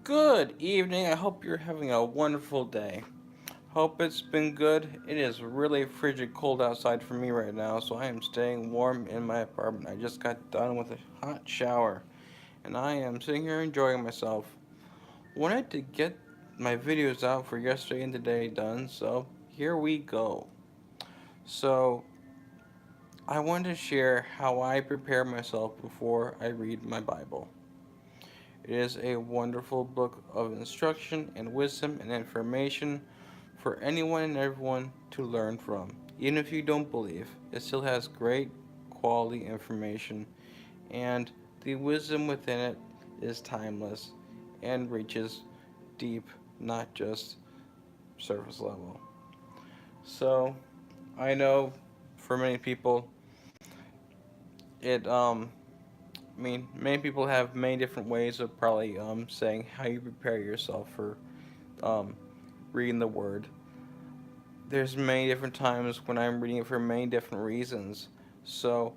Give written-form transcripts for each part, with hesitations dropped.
Good evening. I hope you're having a wonderful day. Hope it's been good. It is really frigid cold outside for me right now, so I am staying warm in my apartment. I just got done with a hot shower, and I am sitting here enjoying myself. Wanted to get my videos out for yesterday and today done, so here we go. So, I want to share how I prepare myself before I read my Bible. It is a wonderful book of instruction and wisdom and information for anyone and everyone to learn from. Even if you don't believe, it still has great quality information, and the wisdom within it is timeless and reaches deep, not just surface level. So, I know for many people, it many people have many different ways of probably saying how you prepare yourself for um reading the word. There's many different times when I'm reading it for many different reasons. So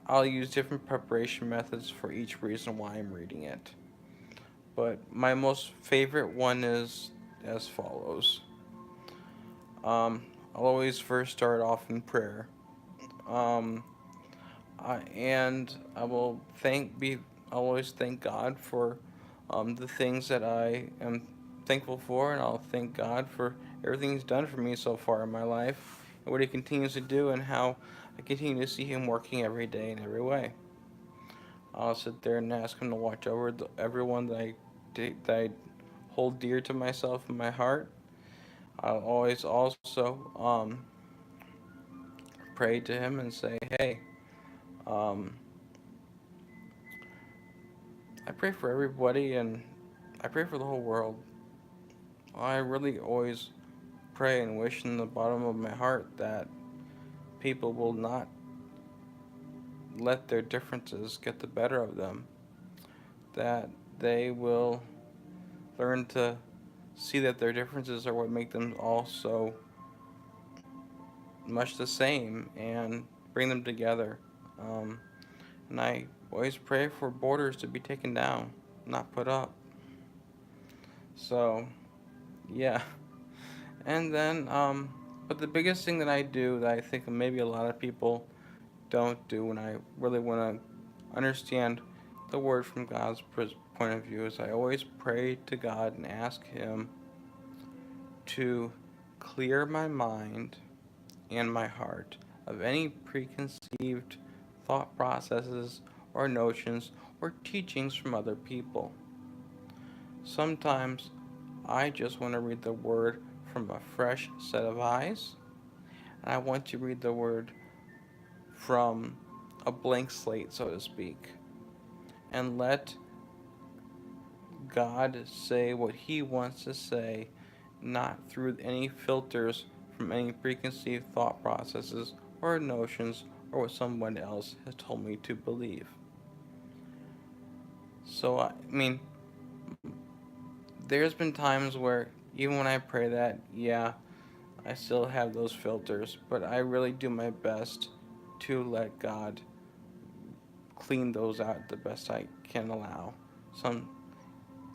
I'll use different preparation methods for each reason why I'm reading it. But my most favorite one is as follows. Um, I'll always first start off in prayer. Um, and I will I'll always thank God for the things that I am thankful for, and I'll thank God for everything He's done for me so far in my life, and what He continues to do, and how I continue to see Him working every day in every way. I'll sit there and ask Him to watch over everyone that I hold dear to myself in my heart. I'll always also pray to Him and say, "Hey, um, I pray for everybody, and I pray for the whole world. I really always pray and wish in the bottom of my heart that people will not let their differences get the better of them, that they will learn to see that their differences are what make them all so much the same and bring them together. Um, and I always pray for borders to be taken down, not put up. So, yeah. And then, but the biggest thing that I do that I think maybe a lot of people don't do when I really want to understand the word from God's point of view is I always pray to God and ask Him to clear my mind and my heart of any preconceived thought processes or notions or teachings from other people. Sometimes I just want to read the word from a fresh set of eyes, and I want to read the word from a blank slate, so to speak, and let God say what He wants to say, not through any filters from any preconceived thought processes or notions or what someone else has told me to believe. So, there's been times where even when I pray that, yeah, I still have those filters, but I really do my best to let God clean those out the best I can allow. Some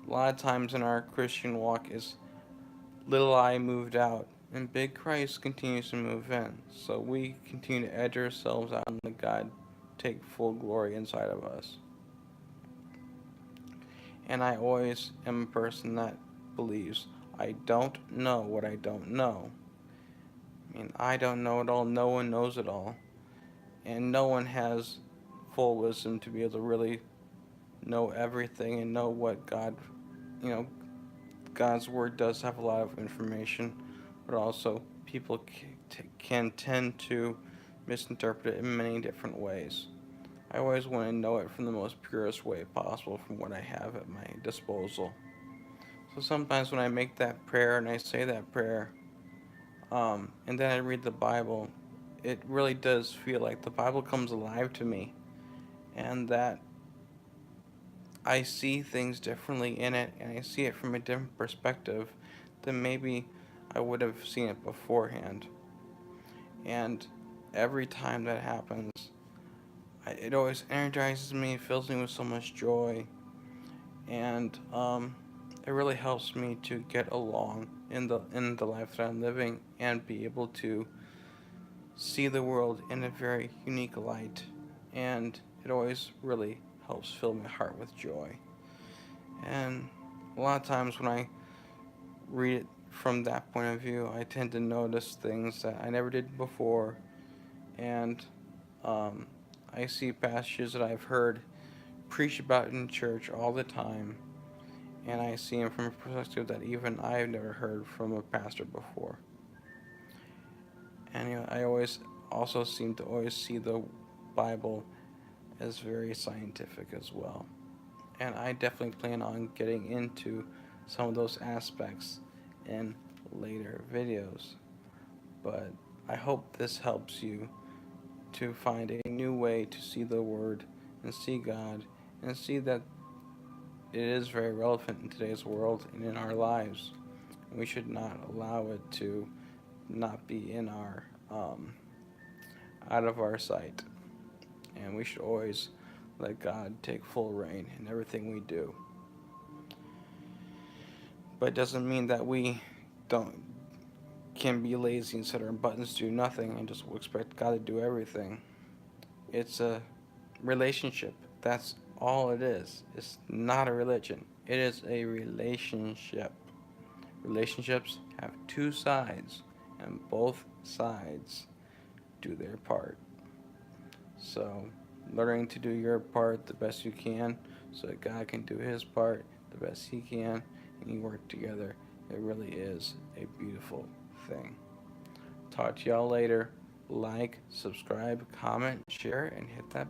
A lot of times in our Christian walk is little I moved out, and big Christ continues to move in. So we continue to edge ourselves out and let God take full glory inside of us. And I always am a person that believes I don't know what I don't know. I don't know it all, no one knows it all. And no one has full wisdom to be able to really know everything and know what you know, God's word does have a lot of information, but also people can tend to misinterpret it in many different ways. I always want to know it from the most purest way possible from what I have at my disposal. So sometimes when I make that prayer and I say that prayer, and then I read the Bible, it really does feel like the Bible comes alive to me, and that I see things differently in it, and I see it from a different perspective than maybe I would have seen it beforehand. And every time that happens, it always energizes me, fills me with so much joy, and it really helps me to get along in the life that I'm living and be able to see the world in a very unique light. And it always really helps fill my heart with joy. And a lot of times when I read it from that point of view, I tend to notice things that I never did before, and um, I see passages that I've heard preached about in church all the time, and I see them from a perspective that even I've never heard from a pastor before. And I always also seem to always see the Bible as very scientific as well. And I definitely plan on getting into some of those aspects in later videos. But I hope this helps you to find a new way to see the Word and see God and see that it is very relevant in today's world and in our lives. We should not allow it to not be in our out of our sight, and we should always let God take full reign in everything we do. But it doesn't mean that we don't can be lazy and set our buttons to do nothing and just expect God to do everything. It's a relationship. That's all it is. It's not a religion. It is a relationship. Relationships have two sides, and both sides do their part. So, learning to do your part the best you can so that God can do his part the best he can, and you work together. It really is a beautiful thing. Talk to y'all later. Like, subscribe, comment, share, and hit that